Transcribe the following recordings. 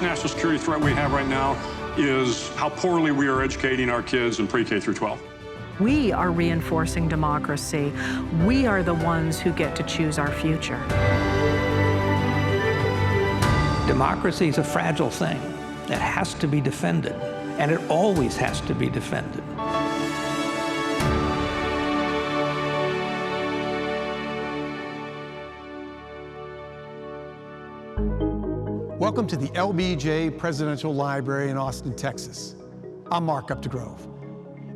biggest national security threat we have right now is how poorly we are educating our kids in pre-K through 12. We are reinforcing democracy. We are the ones who get to choose our future. Democracy is a fragile thing that has to be defended, and it always has to be defended. Welcome to the LBJ Presidential Library in Austin, Texas. I'm Mark Updegrove.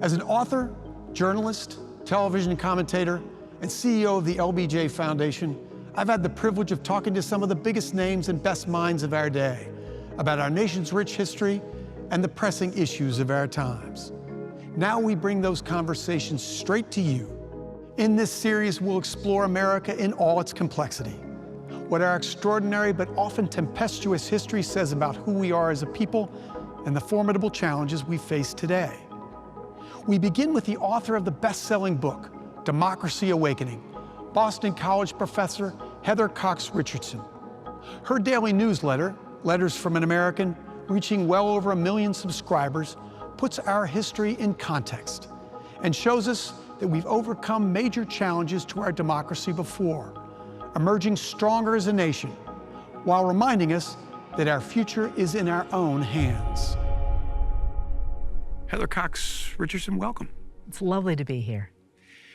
As an author, journalist, television commentator, and CEO of the LBJ Foundation, I've had the privilege of talking to some of the biggest names and best minds of our day about our nation's rich history and the pressing issues of our times. Now we bring those conversations straight to you. In this series, we'll explore America in all its complexity, what our extraordinary but often tempestuous history says about who we are as a people and the formidable challenges we face today. We begin with the author of the best-selling book, Democracy Awakening, Boston College professor Heather Cox Richardson. Her daily newsletter, Letters from an American, reaching well over 1 million subscribers, puts our history in context and shows us that we've overcome major challenges to our democracy before, emerging stronger as a nation, while reminding us that our future is in our own hands. Heather Cox Richardson, welcome. It's lovely to be here.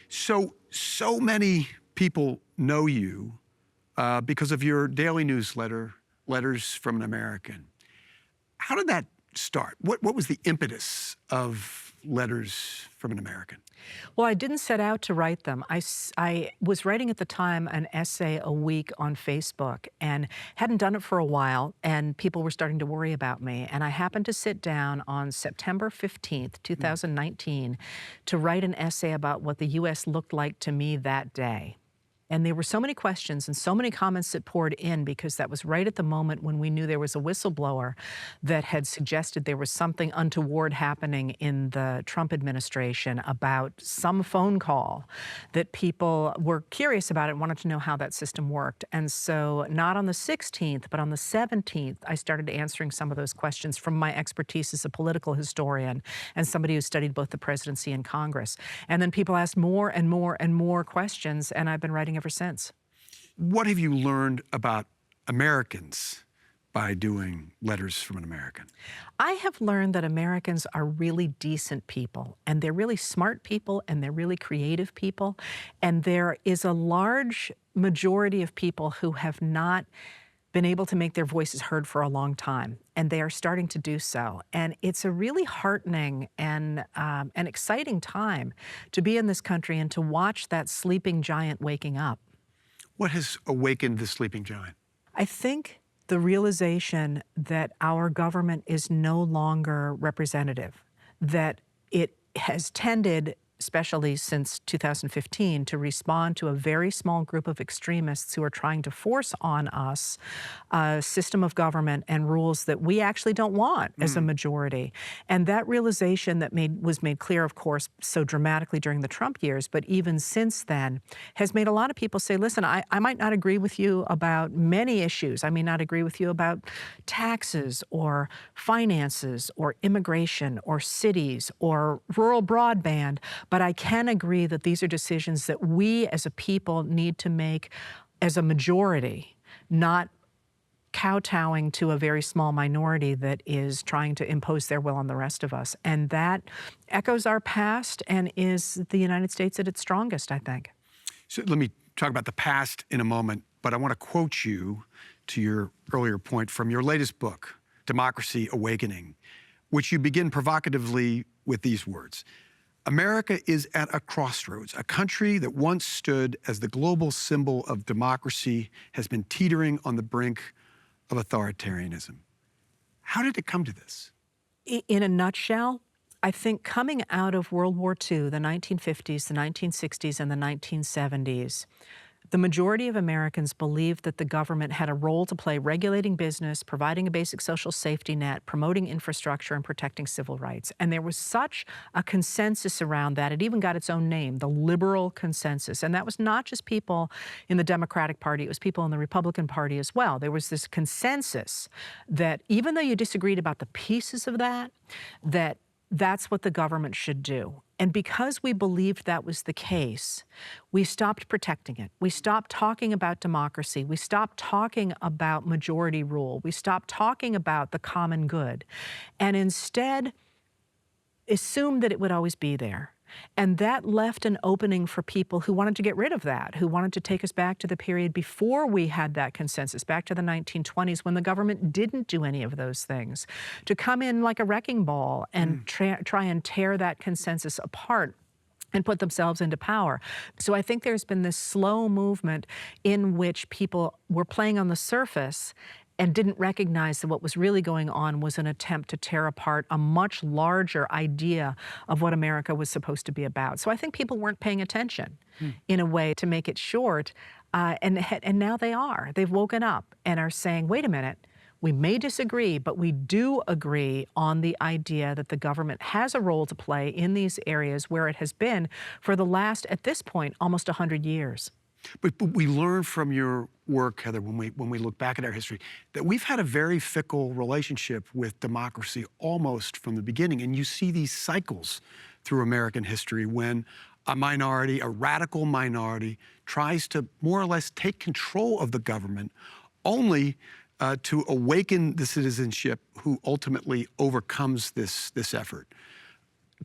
So many people know you because of your daily newsletter, Letters from an American. How did that start? What was the impetus of Letters from an American? Well, I didn't set out to write them. I was writing at the time an essay a week on Facebook and hadn't done it for a while, and people were starting to worry about me. And I happened to sit down on September 15th, 2019, to write an essay about what the U.S. looked like to me that day. And there were so many questions and so many comments that poured in because that was right at the moment when we knew there was a whistleblower that had suggested there was something untoward happening in the Trump administration about some phone call that people were curious about and wanted to know how that system worked. And so not on the 16th, but on the 17th, I started answering some of those questions from my expertise as a political historian and somebody who studied both the presidency and Congress. And then people asked more and more and more questions, and I've been writing ever since. What have you learned about Americans by doing Letters from an American? I have learned that Americans are really decent people, and they're really smart people, and they're really creative people, and there is a large majority of people who have not been able to make their voices heard for a long time, and they are starting to do so. And it's a really heartening and an exciting time to be in this country and to watch that sleeping giant waking up. What has awakened the sleeping giant? I think the realization that our government is no longer representative, that it has tended, especially since 2015, to respond to a very small group of extremists who are trying to force on us a system of government and rules that we actually don't want as a majority. And that realization that was made clear, of course, so dramatically during the Trump years, but even since then, has made a lot of people say, listen, I might not agree with you about many issues. I may not agree with you about taxes or finances or immigration or cities or rural broadband, but I can agree that these are decisions that we as a people need to make as a majority, not kowtowing to a very small minority that is trying to impose their will on the rest of us. And that echoes our past and is the United States at its strongest, I think. So let me talk about the past in a moment, but I want to quote you to your earlier point from your latest book, Democracy Awakening, which you begin provocatively with these words. America is at a crossroads. A country that once stood as the global symbol of democracy has been teetering on the brink of authoritarianism. How did it come to this? In a nutshell, I think coming out of World War II, the 1950s, the 1960s, and the 1970s, The majority of Americans believed that the government had a role to play regulating business, providing a basic social safety net, promoting infrastructure, and protecting civil rights. And there was such a consensus around that. It even got its own name, the liberal consensus. And that was not just people in the Democratic Party, it was people in the Republican Party as well. There was this consensus that even though you disagreed about the pieces of that, that's what the government should do. And because we believed that was the case, we stopped protecting it. We stopped talking about democracy. We stopped talking about majority rule. We stopped talking about the common good, and instead assumed that it would always be there. And that left an opening for people who wanted to get rid of that, who wanted to take us back to the period before we had that consensus, back to the 1920s when the government didn't do any of those things, to come in like a wrecking ball and try and tear that consensus apart and put themselves into power. So I think there's been this slow movement in which people were playing on the surface and didn't recognize that what was really going on was an attempt to tear apart a much larger idea of what America was supposed to be about. So I think people weren't paying attention in a way, to make it short, and now they are. They've woken up and are saying, wait a minute, we may disagree, but we do agree on the idea that the government has a role to play in these areas where it has been for the last, at this point, almost 100 years. But we learn from your work, Heather, when we look back at our history, that we've had a very fickle relationship with democracy almost from the beginning. And you see these cycles through American history when a minority, a radical minority, tries to more or less take control of the government, only to awaken the citizenship who ultimately overcomes this effort.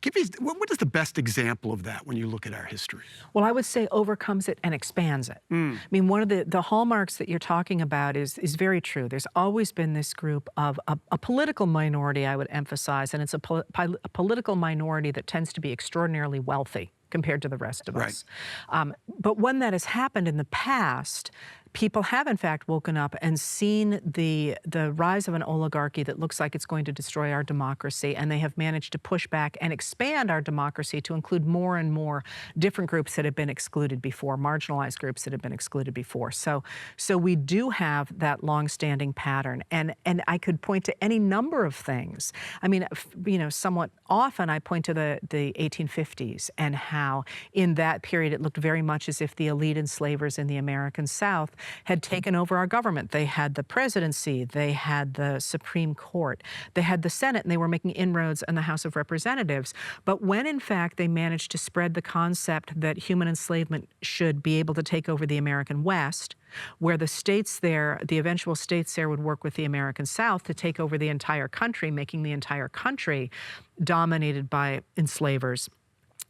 Give me, what is the best example of that when you look at our history? Well, I would say overcomes it and expands it. I mean, one of the hallmarks that you're talking about is very true. There's always been this group of a political minority, I would emphasize, and it's a political minority that tends to be extraordinarily wealthy compared to the rest of us. But when that has happened in the past, people have in fact woken up and seen the rise of an oligarchy that looks like it's going to destroy our democracy, and they have managed to push back and expand our democracy to include more and more different groups that have been excluded before, marginalized groups that have been excluded before. So we do have that long-standing pattern, and I could point to any number of things. I mean, you know, somewhat often I point to the 1850s and how in that period it looked very much as if the elite enslavers in the American South had taken over our government. They had the presidency, they had the Supreme Court, they had the Senate, and they were making inroads in the House of Representatives. But when in fact they managed to spread the concept that human enslavement should be able to take over the American West, where the states there, the eventual states there would work with the American South to take over the entire country, making the entire country dominated by enslavers.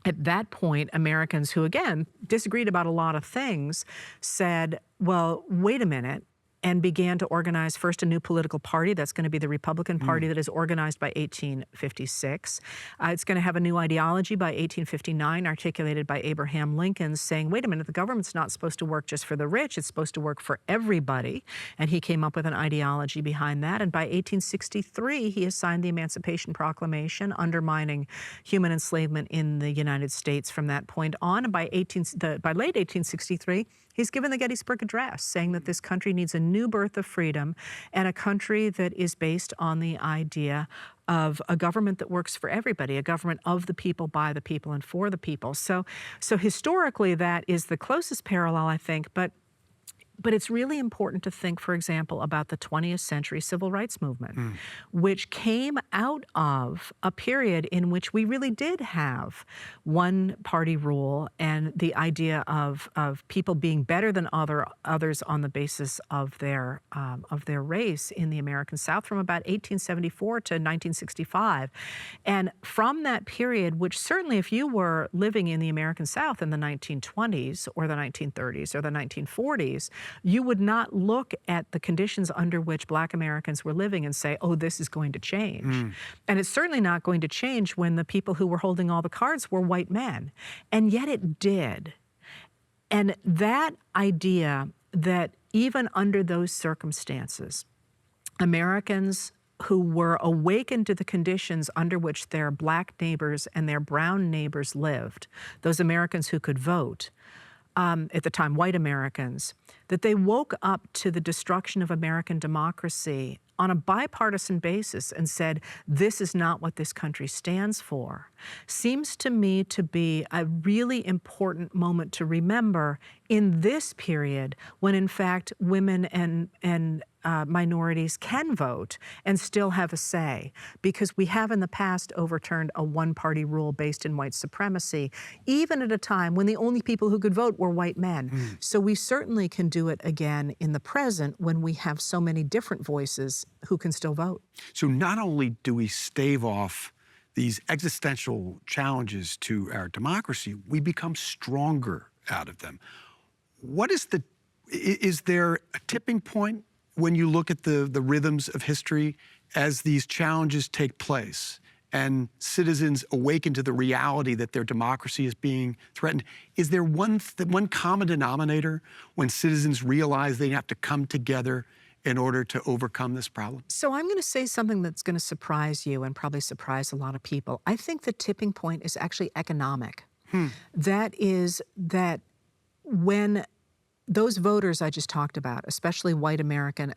At that point, Americans who, again, disagreed about a lot of things said, well, wait a minute, and began to organize first a new political party. That's going to be the Republican Party that is organized by 1856. It's going to have a new ideology by 1859, articulated by Abraham Lincoln, saying, wait a minute, the government's not supposed to work just for the rich, it's supposed to work for everybody. And he came up with an ideology behind that. And by 1863, he has signed the Emancipation Proclamation, undermining human enslavement in the United States from that point on. And by late 1863, he's given the Gettysburg Address, saying that this country needs a new birth of freedom and a country that is based on the idea of a government that works for everybody, a government of the people, by the people, and for the people. So historically, that is the closest parallel, I think, but it's really important to think, for example, about the 20th century civil rights movement, which came out of a period in which we really did have one-party rule and the idea of people being better than others on the basis of their race in the American South from about 1874 to 1965. And from that period, which certainly if you were living in the American South in the 1920s or the 1930s or the 1940s, you would not look at the conditions under which Black Americans were living and say, oh, this is going to change. And it's certainly not going to change when the people who were holding all the cards were white men. And yet it did. And that idea that even under those circumstances, Americans who were awakened to the conditions under which their Black neighbors and their brown neighbors lived, those Americans who could vote, at the time white Americans, that they woke up to the destruction of American democracy on a bipartisan basis and said, this is not what this country stands for, seems to me to be a really important moment to remember in this period when, in fact, women and minorities can vote and still have a say, because we have in the past overturned a one-party rule based in white supremacy, even at a time when the only people who could vote were white men. So we certainly can do it again in the present when we have so many different voices who can still vote. So not only do we stave off these existential challenges to our democracy, we become stronger out of them. Is there a tipping point when you look at the rhythms of history as these challenges take place and citizens awaken to the reality that their democracy is being threatened? Is there one common denominator when citizens realize they have to come together in order to overcome this problem? So I'm going to say something that's going to surprise you and probably surprise a lot of people. I think the tipping point is actually economic. That is that when those voters I just talked about, especially white American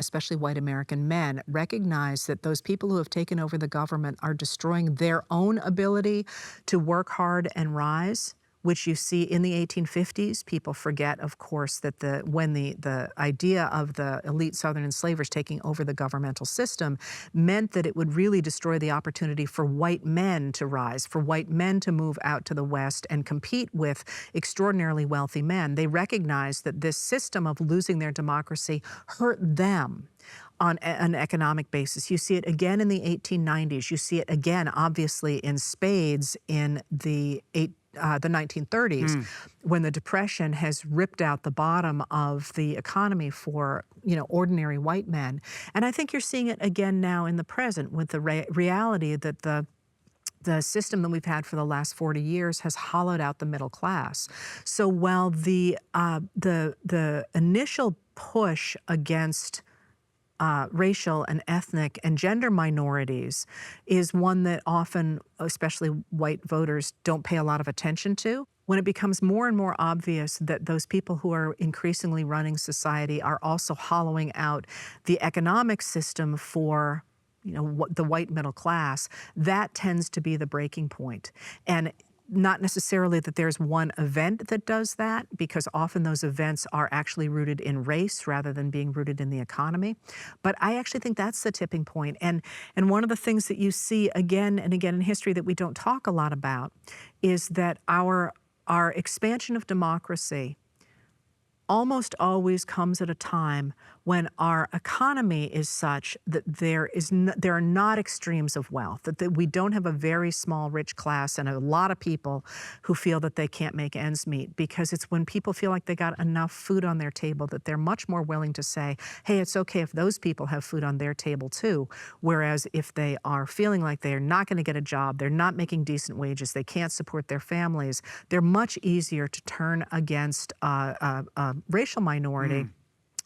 men, recognize that those people who have taken over the government are destroying their own ability to work hard and rise, which you see in the 1850s. People forget, of course, that when the idea of the elite Southern enslavers taking over the governmental system meant that it would really destroy the opportunity for white men to rise, for white men to move out to the West and compete with extraordinarily wealthy men. They recognized that this system of losing their democracy hurt them on an economic basis. You see it again in the 1890s. You see it again, obviously, in spades in the 1930s, when the Depression has ripped out the bottom of the economy for ordinary white men. And I think you're seeing it again now in the present with the reality that the system that we've had for the last 40 years has hollowed out the middle class. So while the initial push against racial and ethnic and gender minorities is one that often, especially white voters, don't pay a lot of attention to. When it becomes more and more obvious that those people who are increasingly running society are also hollowing out the economic system for the white middle class, that tends to be the breaking point. And not necessarily that there's one event that does that, because often those events are actually rooted in race rather than being rooted in the economy. But I actually think that's the tipping point. And one of the things that you see again and again in history that we don't talk a lot about is that our expansion of democracy almost always comes at a time when our economy is such that there are not extremes of wealth, that we don't have a very small rich class and a lot of people who feel that they can't make ends meet, because it's when people feel like they got enough food on their table that they're much more willing to say, hey, it's okay if those people have food on their table too. Whereas if they are feeling like they're not going to get a job, they're not making decent wages, they can't support their families, they're much easier to turn against a racial minority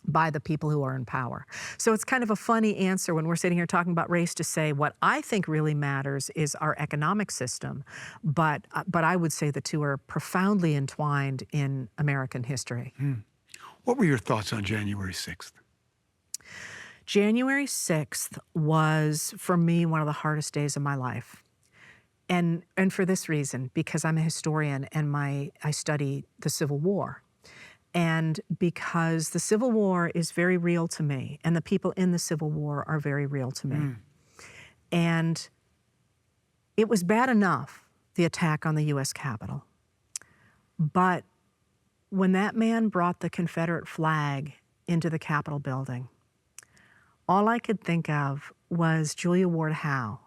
by the people who are in power. So it's kind of a funny answer when we're sitting here talking about race to say what I think really matters is our economic system, but I would say the two are profoundly entwined in American history. What were your thoughts on January 6th? January 6th was, for me, one of the hardest days of my life. And for this reason, because I'm a historian and I study the Civil War. And because the Civil War is very real to me, and the people in the Civil War are very real to me. And it was bad enough, the attack on the U.S. Capitol. But when that man brought the Confederate flag into the Capitol building, all I could think of was Julia Ward Howe.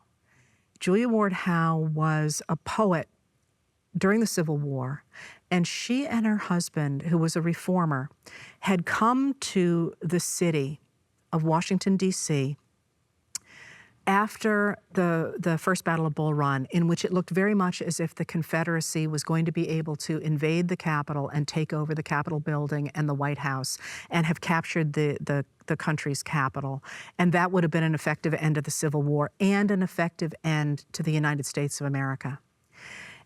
Julia Ward Howe was a poet during the Civil War, and she and her husband, who was a reformer, had come to the city of Washington, D.C. after the First Battle of Bull Run, in which it looked very much as if the Confederacy was going to be able to invade the Capitol and take over the Capitol building and the White House and have captured the country's capital. And that would have been an effective end of the Civil War and an effective end to the United States of America.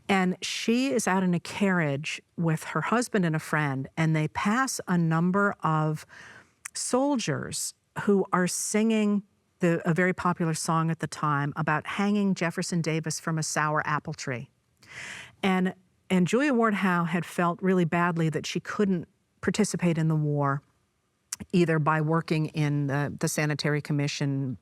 And she is out in a carriage with her husband and a friend, and they pass a number of soldiers who are singing a very popular song at the time about hanging Jefferson Davis from a sour apple tree. And Julia Ward Howe had felt really badly that she couldn't participate in the war, either by working in the Sanitary Commission,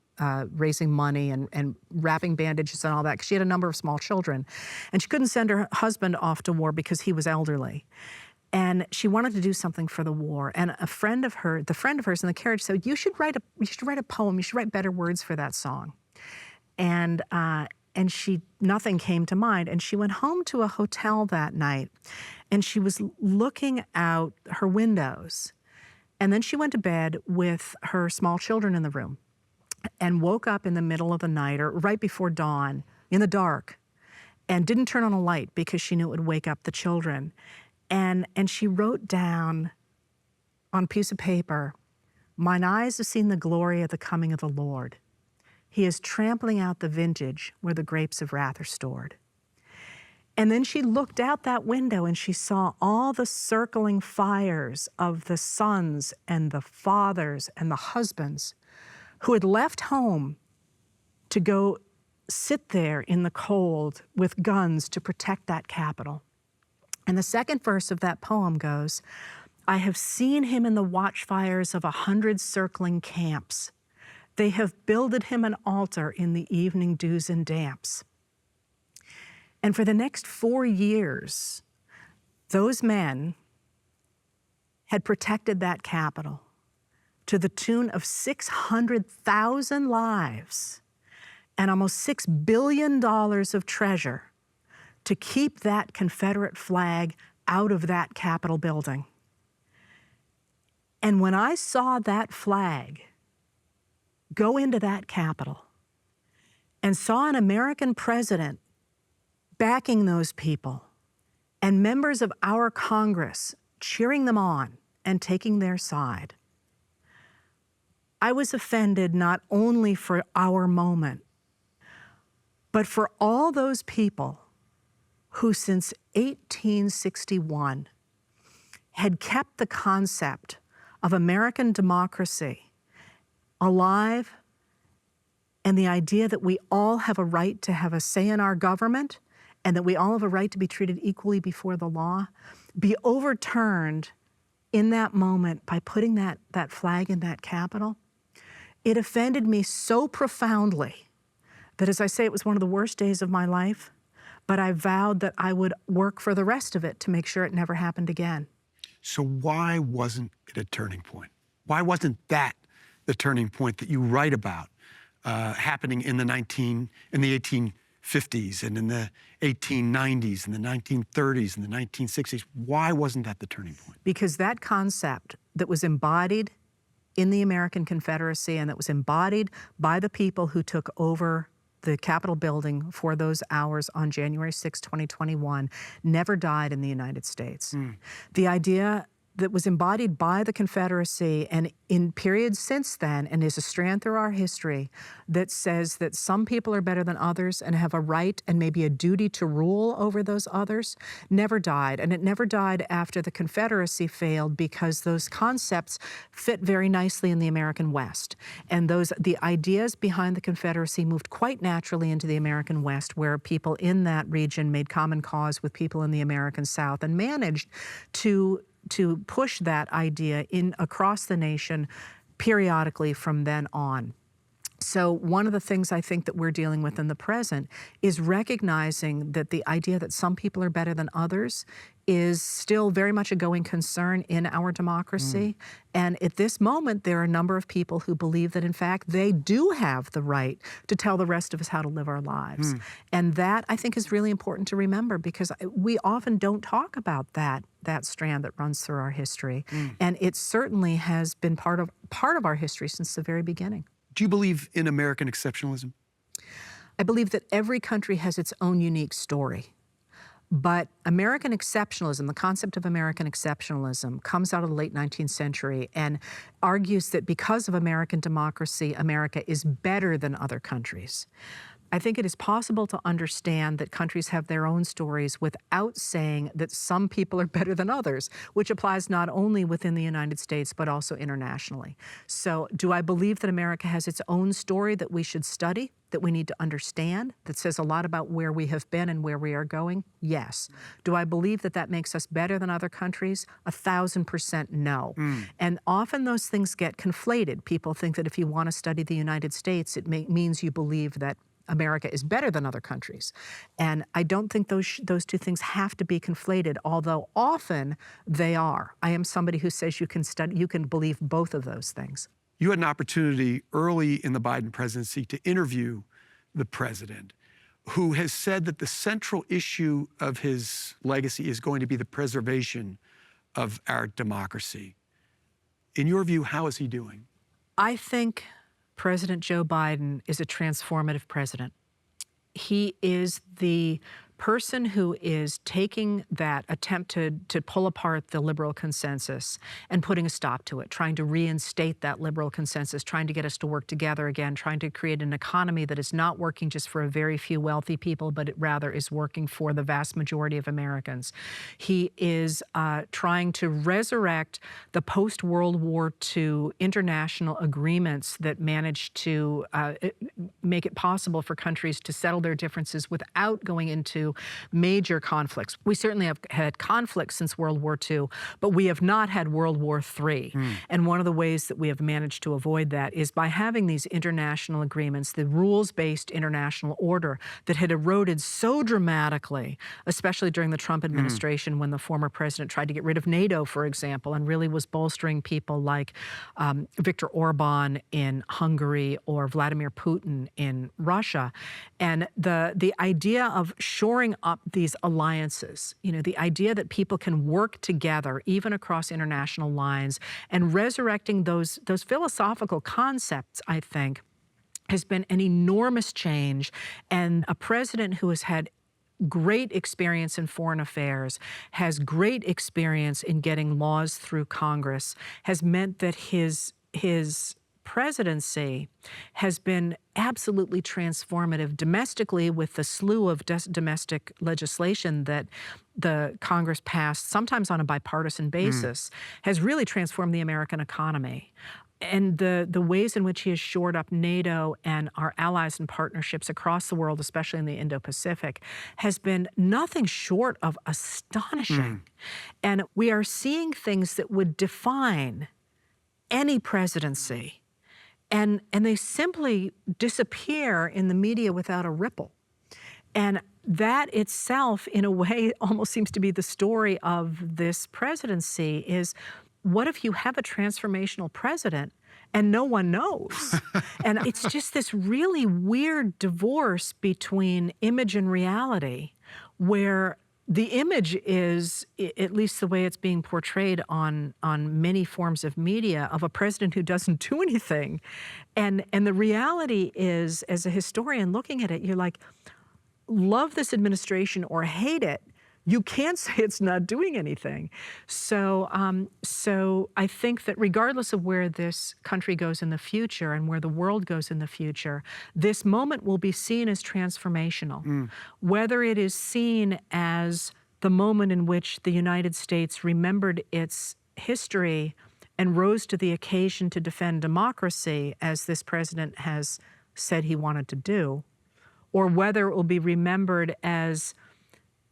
raising money and wrapping bandages and all that, because she had a number of small children. And she couldn't send her husband off to war because he was elderly. And she wanted to do something for the war. And the friend of hers in the carriage said, you should write a poem, you should write better words for that song. And nothing came to mind. And she went home to a hotel that night, and she was looking out her windows. And then she went to bed with her small children in the room and woke up in the middle of the night or right before dawn in the dark and didn't turn on a light because she knew it would wake up the children. And she wrote down on a piece of paper, "Mine eyes have seen the glory of the coming of the Lord. He is trampling out the vintage where the grapes of wrath are stored." And then she looked out that window and she saw all the circling fires of the sons and the fathers and the husbands who had left home to go sit there in the cold with guns to protect that capital. And the second verse of that poem goes, "I have seen him in the watchfires of 100 circling camps. They have builded him an altar in the evening dews and damps." And for the next 4 years, those men had protected that capital to the tune of 600,000 lives and almost $6 billion of treasure to keep that Confederate flag out of that Capitol building. And when I saw that flag go into that Capitol and saw an American president backing those people and members of our Congress cheering them on and taking their side, I was offended not only for our moment, but for all those people who since 1861 had kept the concept of American democracy alive and the idea that we all have a right to have a say in our government and that we all have a right to be treated equally before the law, be overturned in that moment by putting that flag in that Capitol. It offended me so profoundly that, as I say, it was one of the worst days of my life, but I vowed that I would work for the rest of it to make sure it never happened again. So why wasn't it a turning point? Why wasn't that the turning point that you write about happening in the 1850s and in the 1890s and the 1930s and the 1960s? Why wasn't that the turning point? Because that concept that was embodied in the American Confederacy and that was embodied by the people who took over the Capitol building for those hours on January 6, 2021, never died in the United States. The idea that was embodied by the Confederacy and in periods since then, and is a strand through our history, that says that some people are better than others and have a right and maybe a duty to rule over those others, never died. And it never died after the Confederacy failed because those concepts fit very nicely in the American West. And the ideas behind the Confederacy moved quite naturally into the American West, where people in that region made common cause with people in the American South and managed to push that idea in across the nation periodically from then on. So one of the things I think that we're dealing with in the present is recognizing that the idea that some people are better than others is still very much a going concern in our democracy. And at this moment, there are a number of people who believe that, in fact, they do have the right to tell the rest of us how to live our lives. And that, I think, is really important to remember, because we often don't talk about that strand that runs through our history. And it certainly has been part of our history since the very beginning. Do you believe in American exceptionalism? I believe that every country has its own unique story. But American exceptionalism, the concept of American exceptionalism, comes out of the late 19th century and argues that because of American democracy, America is better than other countries. I think it is possible to understand that countries have their own stories without saying that some people are better than others, which applies not only within the United States, but also internationally. So do I believe that America has its own story that we should study, that we need to understand, that says a lot about where we have been and where we are going? Yes. Do I believe that that makes us better than other countries? 1,000% no. And often those things get conflated. People think that if you want to study the United States, it means you believe that America is better than other countries. And I don't think those two things have to be conflated, although often they are. I am somebody who says you can believe both of those things. You had an opportunity early in the Biden presidency to interview the president, who has said that the central issue of his legacy is going to be the preservation of our democracy. In your view, how is he doing? I think President Joe Biden is a transformative president. He is the person who is taking that attempt to pull apart the liberal consensus and putting a stop to it, trying to reinstate that liberal consensus, trying to get us to work together again, trying to create an economy that is not working just for a very few wealthy people, but it rather is working for the vast majority of Americans. He is trying to resurrect the post-World War II international agreements that managed to make it possible for countries to settle their differences without going into major conflicts. We certainly have had conflicts since World War II, but we have not had World War III. And one of the ways that we have managed to avoid that is by having these international agreements, the rules-based international order that had eroded so dramatically, especially during the Trump administration when the former president tried to get rid of NATO, for example, and really was bolstering people like Viktor Orban in Hungary or Vladimir Putin in Russia. And the idea of shoring up these alliances, the idea that people can work together even across international lines, and resurrecting those philosophical concepts, I think, has been an enormous change. And a president who has had great experience in foreign affairs, has great experience in getting laws through Congress, has meant that his presidency has been absolutely transformative domestically with the slew of domestic legislation that the Congress passed, sometimes on a bipartisan basis, has really transformed the American economy. And the ways in which he has shored up NATO and our allies and partnerships across the world, especially in the Indo-Pacific, has been nothing short of astonishing. And we are seeing things that would define any presidency, and they simply disappear in the media without a ripple. And that itself, in a way, almost seems to be the story of this presidency is, what if you have a transformational president and no one knows? And it's just this really weird divorce between image and reality, where the image is, at least the way it's being portrayed on many forms of media, of a president who doesn't do anything. And the reality is, as a historian looking at it, you're like, love this administration or hate it, you can't say it's not doing anything. So I think that regardless of where this country goes in the future and where the world goes in the future, this moment will be seen as transformational. Whether it is seen as the moment in which the United States remembered its history and rose to the occasion to defend democracy, as this president has said he wanted to do, or whether it will be remembered as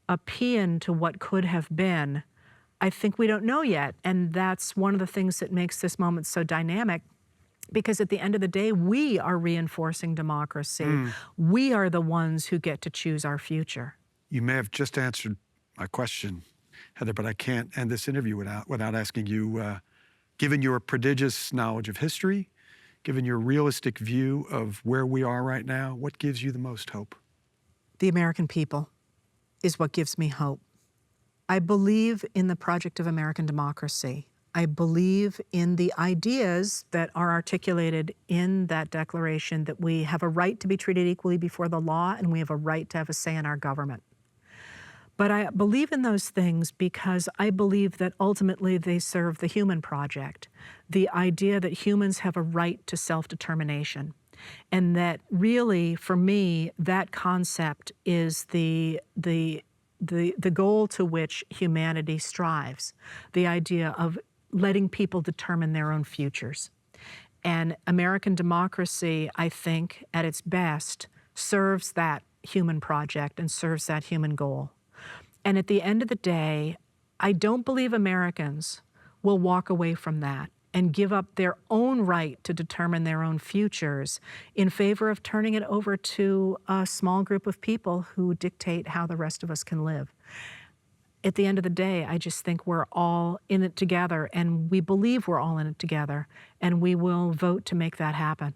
a paean to what could have been, I think we don't know yet. And that's one of the things that makes this moment so dynamic, because at the end of the day, we are reinforcing democracy. We are the ones who get to choose our future. You may have just answered my question, Heather, but I can't end this interview without asking you, given your prodigious knowledge of history, given your realistic view of where we are right now, what gives you the most hope? The American people is what gives me hope. I believe in the project of American democracy. I believe in the ideas that are articulated in that declaration, that we have a right to be treated equally before the law and we have a right to have a say in our government. But I believe in those things because I believe that ultimately they serve the human project, the idea that humans have a right to self-determination, And that really, for me, that concept is the goal to which humanity strives, the idea of letting people determine their own futures. And American democracy, I think, at its best, serves that human project and serves that human goal. And at the end of the day, I don't believe Americans will walk away from that and give up their own right to determine their own futures in favor of turning it over to a small group of people who dictate how the rest of us can live. At the end of the day, I just think we're all in it together, and we believe we're all in it together, and we will vote to make that happen.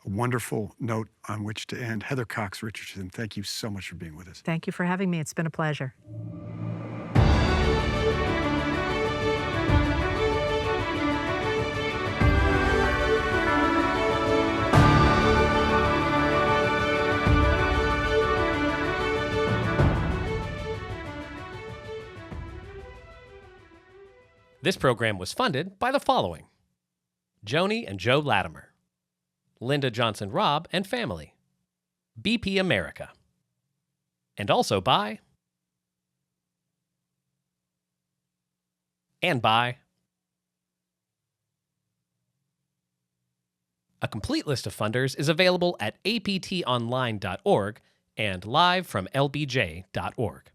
A wonderful note on which to end. Heather Cox Richardson, thank you so much for being with us. Thank you for having me. It's been a pleasure. This program was funded by the following: Joni and Joe Latimer, Linda Johnson Robb and family, BP America, and also by A complete list of funders is available at aptonline.org and live from lbj.org.